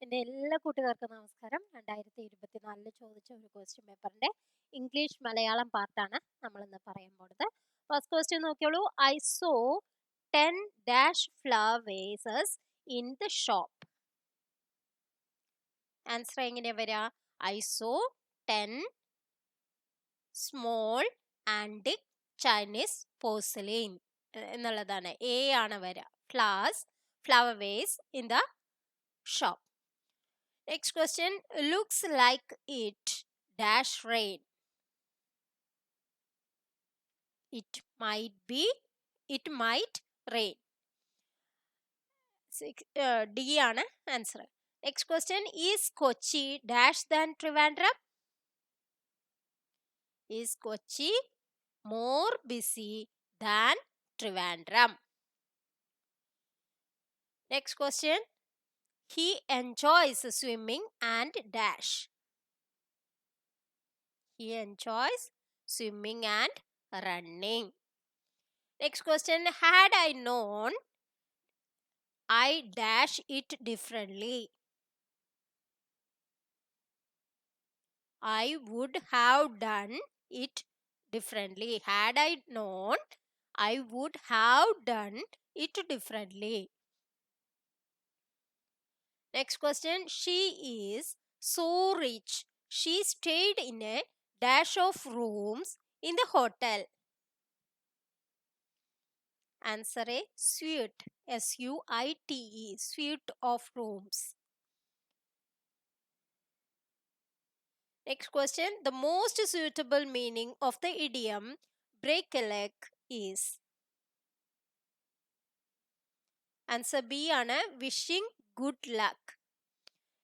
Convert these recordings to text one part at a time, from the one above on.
എൻ്റെ എല്ലാ കൂട്ടുകാർക്കും നമസ്കാരം. 2024 ചോദിച്ച ഒരു ക്വസ്റ്റ്യൻ പേപ്പറിന്റെ ഇംഗ്ലീഷ് മലയാളം പാർട്ടാണ് നമ്മൾ ഇന്ന് പറയാൻ പോകുന്നത്. ഫസ്റ്റ് ക്വസ്റ്റ്യൻ നോക്കിയോളൂ. I saw 10 dash flower vases in the shop. Answer എങ്ങനെയാ വരിക? I saw 10 small and Chinese porcelain എന്നുള്ളതാണ്. എ ആണ് വരിക. Flower vase in the shop. Next question. Looks like it dash rain. It might rain. D ആണ് answer. Next question. Is Kochi dash than Trivandrum? Is Kochi more busy than Trivandrum? Next question. He enjoys swimming and dash. He enjoys swimming and running. Next question. Had I known, I dash it differently. I would have done it differently. Had I known, I would have done it differently. Next question. She is so rich. She stayed in a dash of rooms in the hotel. Answer A. Suite. SUITE. Suite of rooms. Next question. The most suitable meaning of the idiom break a leg is? Answer B ആണ് wishing good luck.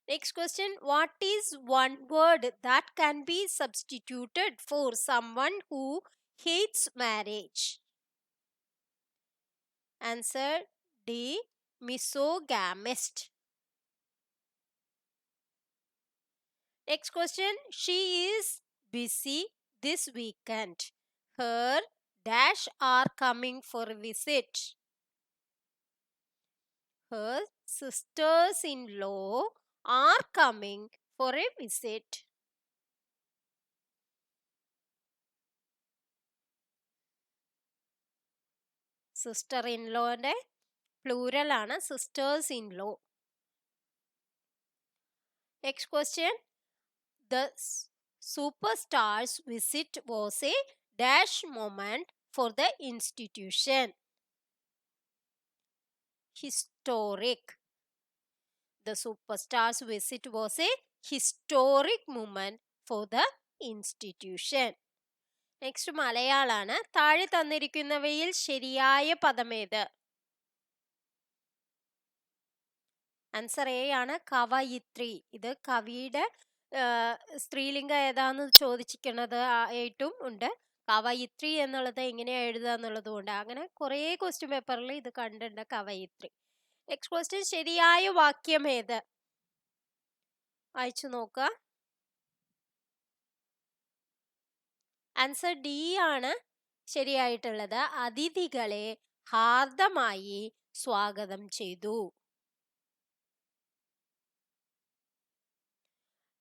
Next question. What is one word that can be substituted for someone who hates marriage? Answer D. Misogamist. Next question. She is busy this weekend. Her dash are coming for a visit. Her sisters-in-law are coming for a visit. സിസ്റ്റർ-ഇൻ-ലോന്റെ plural ആണ് sisters-in-law. Next question. The superstar's visit was a dash moment for the institution. Historic. The superstar's visit was a historic moment for the institution. Next മലയാളാണ്. താഴെ തന്നിരിക്കുന്നവയിൽ ശരിയായ പദമേത്? Answer A ആണ് കവയിത്രി. ഇത് കവിയുടെ സ്ത്രീലിംഗം ഏതാന്ന് ചോദിച്ചിരിക്കുന്നത് ആയിട്ടും ഉണ്ട്. കവയിത്രി എന്നുള്ളത് എങ്ങനെയാ എഴുതുക എന്നുള്ളതും ഉണ്ട്. അങ്ങനെ കുറേ ക്വസ്റ്റ്യൻ പേപ്പറിൽ ഇത് കണ്ടിട്ടുണ്ട്, കവയിത്രി. Next question. ശരിയായ വാക്യം ഏത്? വായിച്ചു നോക്കുക. ആൻസർ ഡി ആണ് ശരിയായിട്ടുള്ളത്. അതിഥികളെ ഹാർദമായി സ്വാഗതം ചെയ്തു.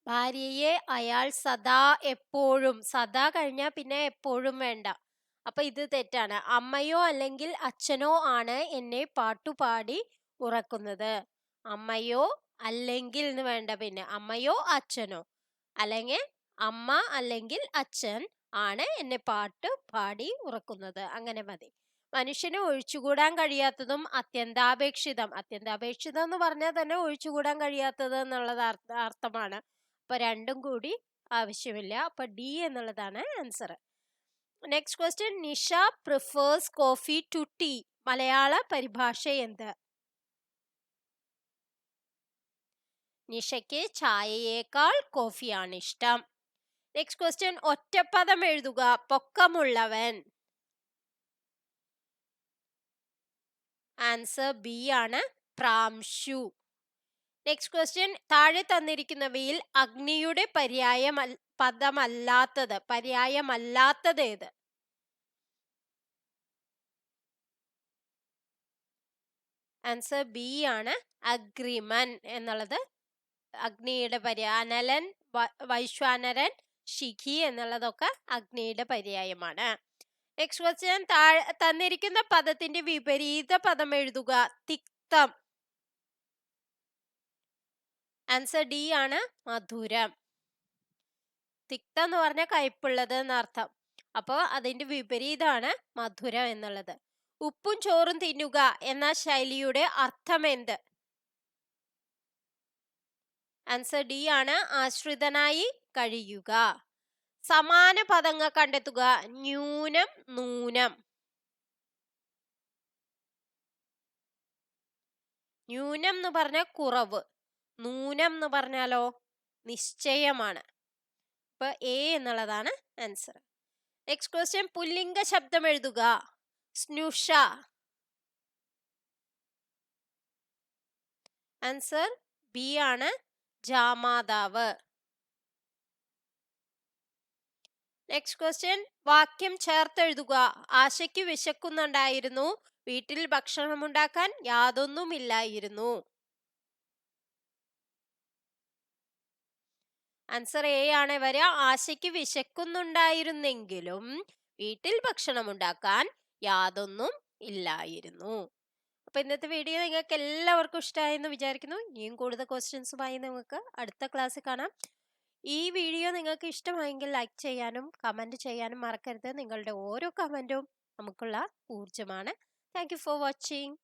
ഭാര്യയെ അയാൾ സദാ എപ്പോഴും, സദാ കഴിഞ്ഞാൽ പിന്നെ എപ്പോഴും വേണ്ട, അപ്പൊ ഇത് തെറ്റാണ്. അമ്മയോ അല്ലെങ്കിൽ അച്ഛനോ ആണ് എന്നെ പാട്ടുപാടി ഉറക്കുന്നത്. അമ്മയോ അല്ലെങ്കിൽ എന്ന് വേണ്ട, പിന്നെ അമ്മയോ അച്ഛനോ, അല്ലെങ്കിൽ അമ്മ അല്ലെങ്കിൽ അച്ഛൻ ആണ് എന്നെ പാട്ട് പാടി ഉറക്കുന്നത്, അങ്ങനെ മതി. മനുഷ്യന് ഒഴിച്ചുകൂടാൻ കഴിയാത്തതും അത്യന്താപേക്ഷിതം. അത്യന്താപേക്ഷിതം എന്ന് പറഞ്ഞാൽ തന്നെ ഒഴിച്ചുകൂടാൻ കഴിയാത്തത് എന്നുള്ളത് അർത്ഥമാണ്. അപ്പൊ രണ്ടും കൂടി ആവശ്യമില്ല. അപ്പൊ ഡി എന്നുള്ളതാണ് answer. Next question. Nisha prefers coffee to tea. മലയാള പരിഭാഷ എന്ത്? നിഷയ്ക്ക് ചായയേക്കാൾ കോഫിയാണ് ഇഷ്ടം. Next question. ഒറ്റപ്പദം എഴുതുക. പൊക്കമുള്ളവൻ. ആൻസർ ബി ആണ് പ്രാംശു. Next question. താഴെ തന്നിരിക്കുന്നവയിൽ അഗ്നിയുടെ പര്യായമല്ലാത്തത് ഏത്? ആൻസർ ബി ആണ് അഗ്രിമൻ എന്നുള്ളത് അഗ്നിയുടെ പര്യായം. അനലൻ, വൈശ്വാനരൻ, ശിഖി എന്നുള്ളതൊക്കെ അഗ്നിയുടെ പര്യായമാണ്. നെക്സ്റ്റ് ക്വസ്റ്റ്യൻ, തന്നിരിക്കുന്ന പദത്തിന്റെ വിപരീത പദം എഴുതുക. തിക്തം. ആൻസർ ഡി ആണ്, മധുരം. തിക്തം എന്ന് പറഞ്ഞാൽ കയ്പുള്ളത് എന്നർത്ഥം. അപ്പോ അതിന്റെ വിപരീതമാണ് മധുരം എന്നുള്ളത്. ഉപ്പും ചോറും തിന്നുക എന്ന ശൈലിയുടെ അർത്ഥം എന്ത്? ആൻസർ ഡി ആണ്, ആശ്രിതനായി കഴിയുക. സമാന പദങ്ങൾ കണ്ടെത്തുക. ന്യൂനം, നൂനം. ന്യൂനം എന്ന് പറഞ്ഞാൽ കുറവ്, നൂനം എന്ന് പറഞ്ഞാലോ നിശ്ചയമാണ്. അപ്പൊ എ എന്നുള്ളതാണ് ആൻസർ. നെക്സ്റ്റ് ക്വസ്റ്റ്യൻ, പുല്ലിംഗ ശബ്ദം എഴുതുക. സ്നുഷ. ആൻസർ ബി ആണ്, ജാമാതാവ്. നെക്സ്റ്റ് ക്വസ്റ്റ്യൻ, വാക്യം ചേർത്തെഴുതുക. ആശയ്ക്ക് വിശക്കുന്നുണ്ടായിരുന്നു, വീട്ടിൽ ഭക്ഷണമുണ്ടാക്കാൻ യാതൊന്നുമില്ലായിരുന്നു. ആൻസർ എ ആണ് വരിക. ആശയ്ക്ക് വിശക്കുന്നുണ്ടായിരുന്നെങ്കിലും വീട്ടിൽ ഭക്ഷണം ഉണ്ടാക്കാൻ യാതൊന്നും ഇല്ലായിരുന്നു. അപ്പൊ ഇന്നത്തെ വീഡിയോ നിങ്ങൾക്ക് എല്ലാവർക്കും ഇഷ്ടമായെന്ന് വിചാരിക്കുന്നു. ഇനിയും കൂടുതൽ ക്വസ്റ്റ്യൻസുമായി നമുക്ക് അടുത്ത ക്ലാസ്സിൽ കാണാം. ഈ വീഡിയോ നിങ്ങൾക്ക് ഇഷ്ടമായെങ്കിൽ ലൈക്ക് ചെയ്യാനും കമന്റ് ചെയ്യാനും മറക്കരുത്. നിങ്ങളുടെ ഓരോ കമന്റും നമുക്കുള്ള ഊർജ്ജമാണ്. Thank you for watching.